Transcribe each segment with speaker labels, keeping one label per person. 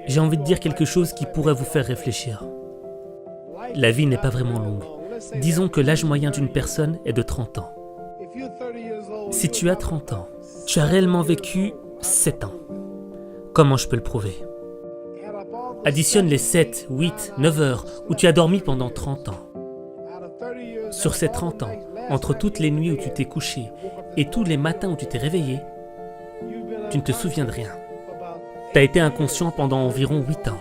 Speaker 1: J'ai envie de dire quelque chose qui pourrait vous faire réfléchir. La vie n'est pas vraiment longue. Disons que l'âge moyen d'une personne est de 30 ans. Si tu as 30 ans, tu as réellement vécu 7 ans. Comment je peux le prouver? Additionne les 7, 8, 9 heures où tu as dormi pendant 30 ans. Sur ces 30 ans, entre toutes les nuits où tu t'es couché et tous les matins où tu t'es réveillé, tu ne te souviens de rien. Tu as été inconscient pendant environ 8 ans.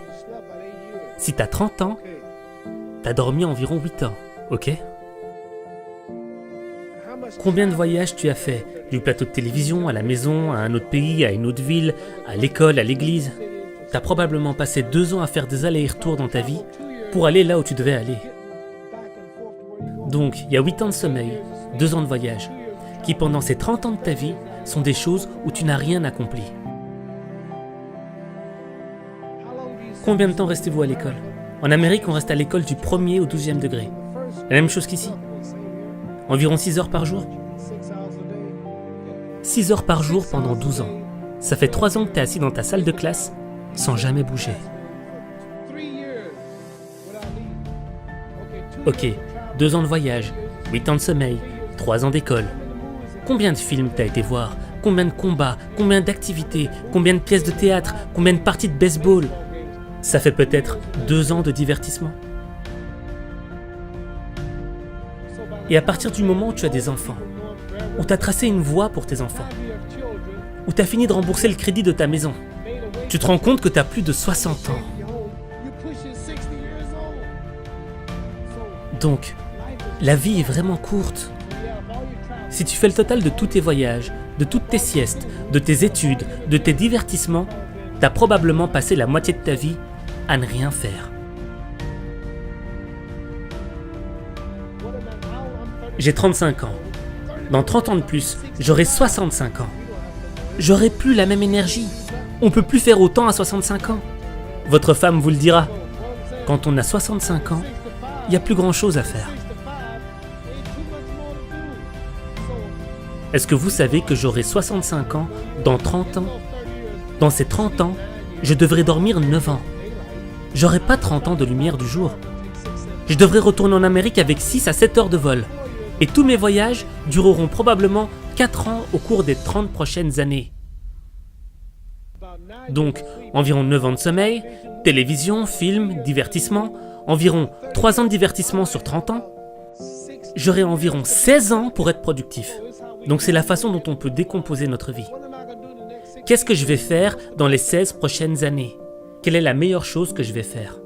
Speaker 1: Si tu as 30 ans, tu as dormi environ 8 ans, ok? Combien de voyages tu as fait? Du plateau de télévision, à la maison, à un autre pays, à une autre ville, à l'école, à l'église. Tu as probablement passé 2 ans à faire des allers-retours dans ta vie pour aller là où tu devais aller. Donc, il y a 8 ans de sommeil, 2 ans de voyage, qui pendant ces 30 ans de ta vie sont des choses où tu n'as rien accompli. Combien de temps restez-vous à l'école? En Amérique, on reste à l'école du 1er au 12e degré. La même chose qu'ici. Environ 6 heures par jour. 6 heures par jour pendant 12 ans. Ça fait 3 ans que tu es assis dans ta salle de classe sans jamais bouger. Ok, 2 ans de voyage, 8 ans de sommeil, 3 ans d'école. Combien de films t'as été voir? Combien de combats? Combien d'activités? Combien de pièces de théâtre? Combien de parties de baseball? Ça fait peut-être 2 ans de divertissement. Et à partir du moment où tu as des enfants, où tu as tracé une voie pour tes enfants, où tu as fini de rembourser le crédit de ta maison, tu te rends compte que tu as plus de 60 ans. Donc, la vie est vraiment courte. Si tu fais le total de tous tes voyages, de toutes tes siestes, de tes études, de tes divertissements, tu as probablement passé la moitié de ta vie à ne rien faire. J'ai 35 ans. Dans 30 ans de plus, j'aurai 65 ans. J'aurai plus la même énergie. On peut plus faire autant à 65 ans. Votre femme vous le dira. Quand on a 65 ans, il n'y a plus grand-chose à faire. Est-ce que vous savez que j'aurai 65 ans dans 30 ans? Dans ces 30 ans, je devrais dormir 9 ans. J'aurai pas 30 ans de lumière du jour. Je devrais retourner en Amérique avec 6 à 7 heures de vol. Et tous mes voyages dureront probablement 4 ans au cours des 30 prochaines années. Donc, environ 9 ans de sommeil, télévision, films, divertissement, environ 3 ans de divertissement sur 30 ans. J'aurai environ 16 ans pour être productif. Donc c'est la façon dont on peut décomposer notre vie. Qu'est-ce que je vais faire dans les 16 prochaines années? Quelle est la meilleure chose que je vais faire?